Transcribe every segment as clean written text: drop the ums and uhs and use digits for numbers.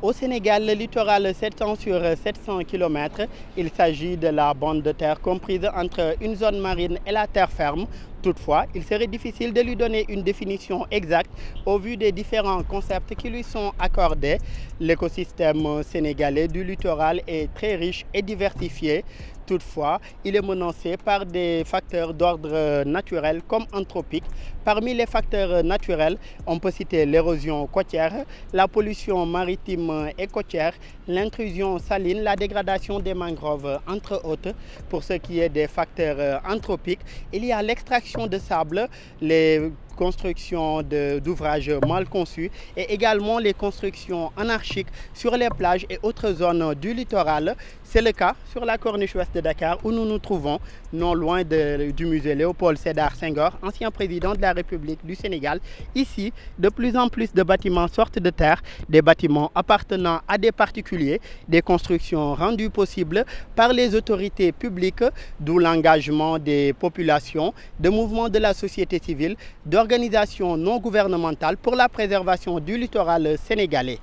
Au Sénégal, le littoral s'étend sur 700 km. Il s'agit de la bande de terre comprise entre une zone marine et la terre ferme. Toutefois, il serait difficile de lui donner une définition exacte au vu des différents concepts qui lui sont accordés. L'écosystème sénégalais du littoral est très riche et diversifié. Toutefois, il est menacé par des facteurs d'ordre naturel comme anthropique. Parmi les facteurs naturels, on peut citer l'érosion côtière, la pollution maritime et côtière, l'intrusion saline, la dégradation des mangroves, entre autres. Pour ce qui est des facteurs anthropiques, il y a l'extraction de sable, les constructions d'ouvrages mal conçus et également les constructions anarchiques sur les plages et autres zones du littoral. C'est le cas sur la corniche ouest de Dakar où nous nous trouvons, non loin du musée Léopold Sédar Senghor, ancien président de la République du Sénégal. Ici, de plus en plus de bâtiments sortent de terre, des bâtiments appartenant à des particuliers, des constructions rendues possibles par les autorités publiques, d'où l'engagement des populations, de mouvements de la société civile, d'organisations non gouvernementales pour la préservation du littoral sénégalais.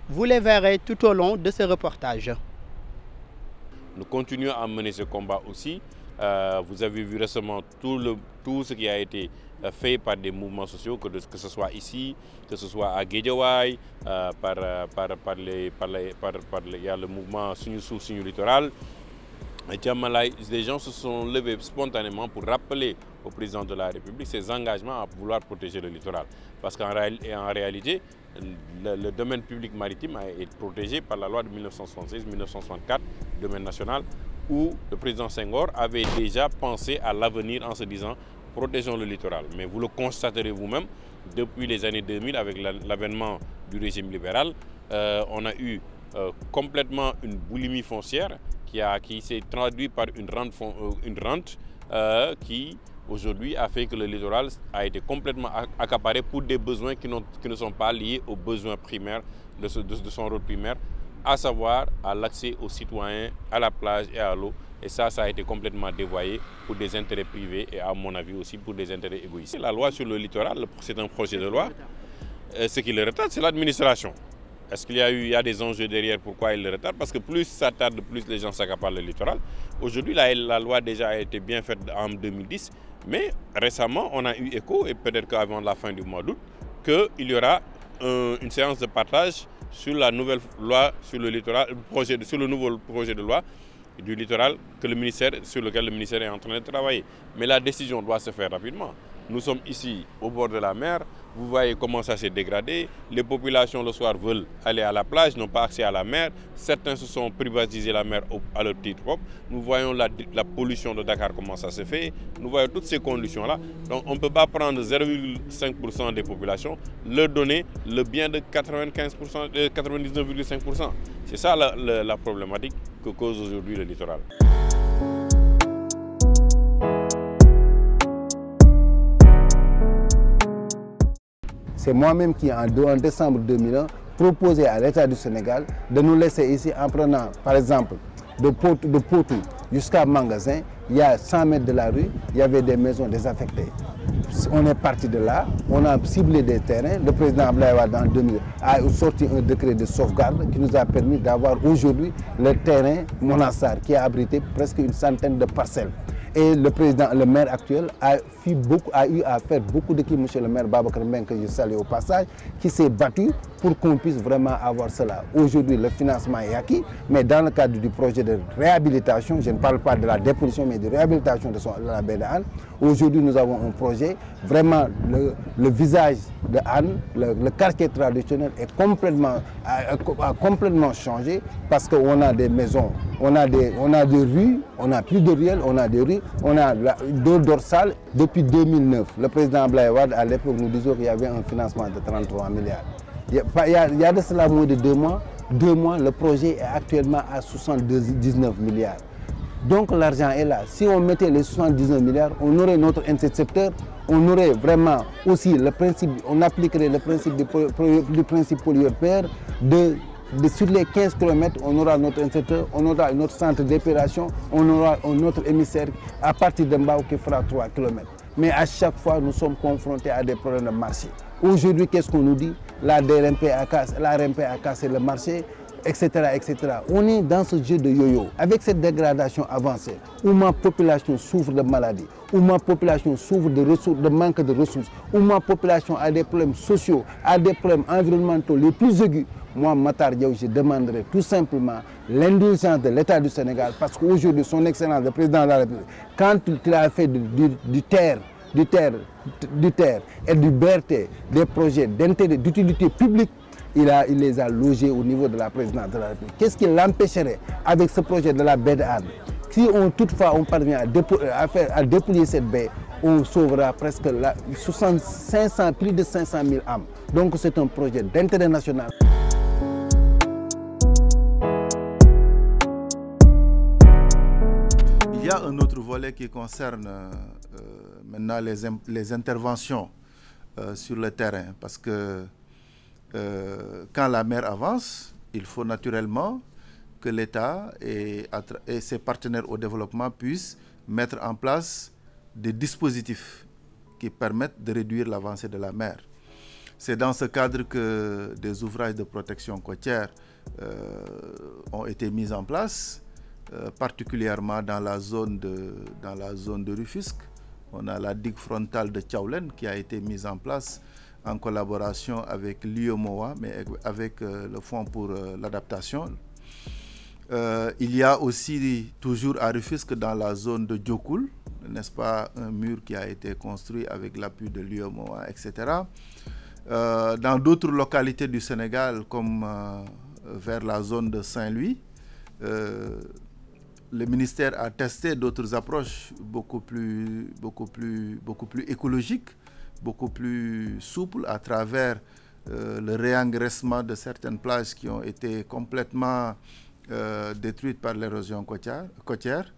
Vous les verrez tout au long de ce reportage. Nous continuons à mener ce combat aussi. Vous avez vu récemment tout ce qui a été fait par des mouvements sociaux, que ce soit ici, que ce soit à Guédiawaye, il y a le mouvement Suñu Suuf Suñu Littoral. Les gens se sont levés spontanément pour rappeler au président de la République ses engagements à vouloir protéger le littoral. Parce qu'en réalité, le domaine public maritime est protégé par la loi de 1976-1964, domaine national, où le président Senghor avait déjà pensé à l'avenir en se disant « protégeons le littoral ». Mais vous le constaterez vous-même, depuis les années 2000, avec l'avènement du régime libéral, on a eu complètement une boulimie foncière qui s'est traduite par une rente qui aujourd'hui a fait que le littoral a été complètement accaparé pour des besoins qui ne sont pas liés aux besoins primaires de son rôle primaire, à savoir à l'accès aux citoyens, à la plage et à l'eau. Et ça a été complètement dévoyé pour des intérêts privés et à mon avis aussi pour des intérêts égoïstes. La loi sur le littoral, c'est un projet de loi. Ce qui le retarde, c'est l'administration. Est-ce qu'il y a des enjeux derrière pourquoi il le retarde? Parce que plus ça tarde, plus les gens s'accaparent le littoral. Aujourd'hui, la loi déjà a été bien faite en 2010, mais récemment, on a eu écho, et peut-être qu'avant la fin du mois d'août, qu'il y aura une séance de partage sur la nouvelle loi sur le littoral, sur le nouveau projet de loi du littoral sur lequel le ministère est en train de travailler. Mais la décision doit se faire rapidement. Nous sommes ici au bord de la mer, vous voyez comment ça s'est dégradé. Les populations le soir veulent aller à la plage, n'ont pas accès à la mer. Certains se sont privatisés la mer à leur titre propre. Nous voyons la pollution de Dakar, comment ça se fait. Nous voyons toutes ces conditions-là. Donc on ne peut pas prendre 0,5% des populations, leur donner le bien de 99,5%. C'est ça la problématique que cause aujourd'hui le littoral. C'est moi-même qui, en décembre 2001, proposé à l'État du Sénégal de nous laisser ici en prenant, par exemple, de Potou jusqu'à Magasin. Il y a 100 mètres de la rue, il y avait des maisons désaffectées. On est parti de là, on a ciblé des terrains. Le président Abdoulaye Wade en 2000 a sorti un décret de sauvegarde qui nous a permis d'avoir aujourd'hui le terrain Monassar qui a abrité presque une centaine de parcelles. Et le maire actuel a eu à faire beaucoup d'équipes, monsieur le maire Babacar Mbengue, que je salue au passage, qui s'est battu pour qu'on puisse vraiment avoir cela. Aujourd'hui, le financement est acquis, mais dans le cadre du projet de réhabilitation, je ne parle pas de la dépollution, mais de réhabilitation de la baie de Hann, aujourd'hui nous avons un projet, vraiment le visage de Hann, le quartier traditionnel a complètement changé parce qu'on a des maisons, on a des rues, on n'a plus de ruelles, on a des rues, on a d'eau dorsale. Depuis 2009, le président Abdoulaye Wade, à l'époque, nous disait qu'il y avait un financement de 33 milliards. Il y a de cela moins de 2 mois. 2 mois, le projet est actuellement à 79 milliards. Donc l'argent est là. Si on mettait les 79 milliards, on aurait notre intercepteur, on aurait vraiment aussi le principe, on appliquerait le principe du principe pollueur-payeur sur les 15 km, on aura notre intercepteur, on aura notre centre d'opération, on aura notre émissaire à partir de Mbao qui fera 3 km. Mais à chaque fois, nous sommes confrontés à des problèmes de marché. Aujourd'hui, qu'est-ce qu'on nous dit? la RMP a cassé le marché, etc., etc. On est dans ce jeu de yo-yo. Avec cette dégradation avancée, où ma population souffre de maladies, où ma population souffre de manque de ressources, où ma population a des problèmes sociaux, a des problèmes environnementaux les plus aigus, moi, Matar Diaw, je demanderai tout simplement l'indulgence de l'État du Sénégal, parce qu'aujourd'hui, son Excellence, le Président de la République, quand il a fait du TER et du BRT, des projets d'intérêt, d'utilité publique, il les a logés au niveau de la présidence de la République. Qu'est-ce qui l'empêcherait avec ce projet de la baie de Hann? Si toutefois on parvient à dépouiller cette baie, on sauvera presque plus de 500 000 âmes. Donc c'est un projet d'intérêt national. Il y a un autre volet qui concerne maintenant les interventions sur le terrain, parce que quand la mer avance, il faut naturellement que l'État et ses partenaires au développement puissent mettre en place des dispositifs qui permettent de réduire l'avancée de la mer. C'est dans ce cadre que des ouvrages de protection côtière ont été mis en place, particulièrement dans la zone de Rufisque. On a la digue frontale de Thiawlène qui a été mise en place en collaboration avec l'UEMOA, mais avec le Fonds pour l'adaptation. Il y a aussi, toujours à Rufisque, dans la zone de Diokoul, n'est-ce pas, un mur qui a été construit avec l'appui de l'UEMOA, etc. Dans d'autres localités du Sénégal, comme vers la zone de Saint-Louis, le ministère a testé d'autres approches beaucoup plus écologiques, beaucoup plus souples, à travers le réengraissement de certaines plages qui ont été complètement détruites par l'érosion côtière,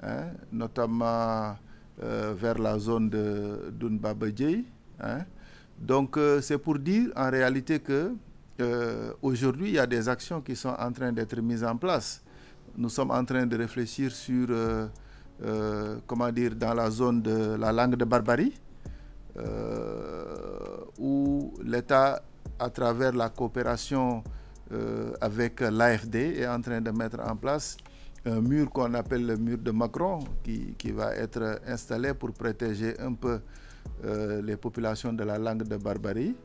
hein, notamment vers la zone de Dounbabadjei. Hein. Donc c'est pour dire en réalité que aujourd'hui il y a des actions qui sont en train d'être mises en place. Nous sommes en train de réfléchir sur, comment dire, dans la zone de la langue de Barbarie, où l'État, à travers la coopération avec l'AFD, est en train de mettre en place un mur qu'on appelle le mur de Macron, qui va être installé pour protéger un peu les populations de la langue de Barbarie,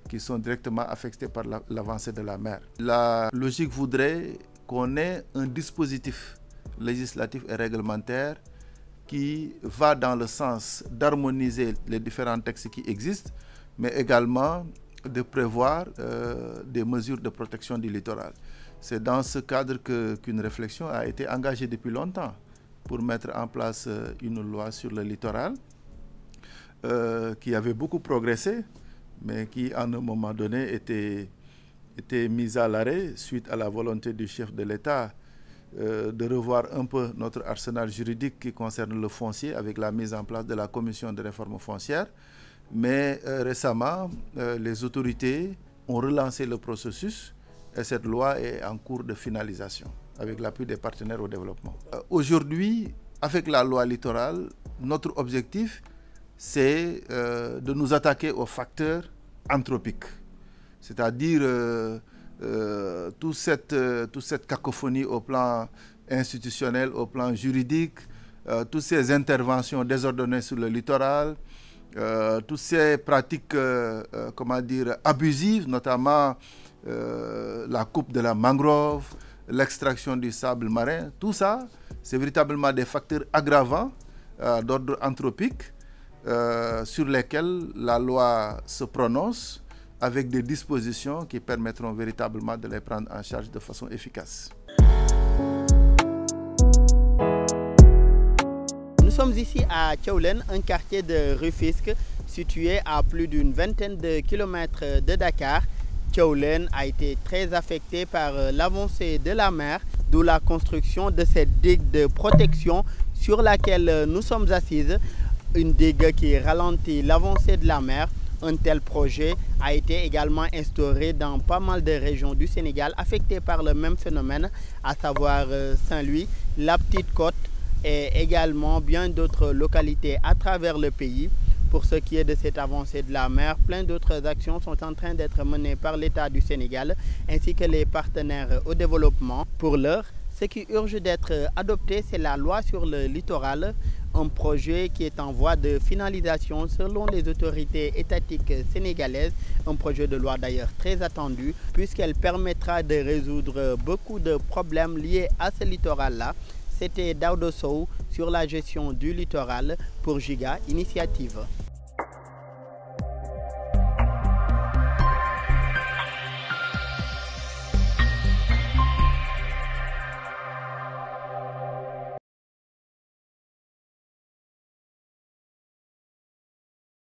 qui sont directement affectées par l'avancée de la mer. La logique voudrait qu'on ait un dispositif législatif et réglementaire qui va dans le sens d'harmoniser les différents textes qui existent, mais également de prévoir des mesures de protection du littoral. C'est dans ce cadre qu'une réflexion a été engagée depuis longtemps pour mettre en place une loi sur le littoral qui avait beaucoup progressé, mais qui, à un moment donné, était mise à l'arrêt suite à la volonté du chef de l'État de revoir un peu notre arsenal juridique qui concerne le foncier avec la mise en place de la commission de réforme foncière. Mais récemment, les autorités ont relancé le processus et cette loi est en cours de finalisation avec l'appui des partenaires au développement. Aujourd'hui, avec la loi littorale, notre objectif, c'est de nous attaquer aux facteurs anthropiques. C'est-à-dire toute cette cacophonie au plan institutionnel, au plan juridique, toutes ces interventions désordonnées sur le littoral, toutes ces pratiques comment dire, abusives, notamment la coupe de la mangrove, l'extraction du sable marin, tout ça, c'est véritablement des facteurs aggravants d'ordre anthropique sur lesquels la loi se prononce avec des dispositions qui permettront véritablement de les prendre en charge de façon efficace. Nous sommes ici à Thiawlène, un quartier de Rufisque situé à plus d'une vingtaine de kilomètres de Dakar. Thiawlène a été très affecté par l'avancée de la mer, d'où la construction de cette digue de protection sur laquelle nous sommes assises. Une digue qui ralentit l'avancée de la mer. Un tel projet a été également instauré dans pas mal de régions du Sénégal affectées par le même phénomène, à savoir Saint-Louis, la Petite Côte et également bien d'autres localités à travers le pays. Pour ce qui est de cette avancée de la mer, plein d'autres actions sont en train d'être menées par l'État du Sénégal ainsi que les partenaires au développement. Pour l'heure, ce qui urge d'être adopté, c'est la loi sur le littoral, un projet qui est en voie de finalisation selon les autorités étatiques sénégalaises, un projet de loi d'ailleurs très attendu puisqu'elle permettra de résoudre beaucoup de problèmes liés à ce littoral-là. C'était Daouda Sow sur la gestion du littoral pour Giga Initiative.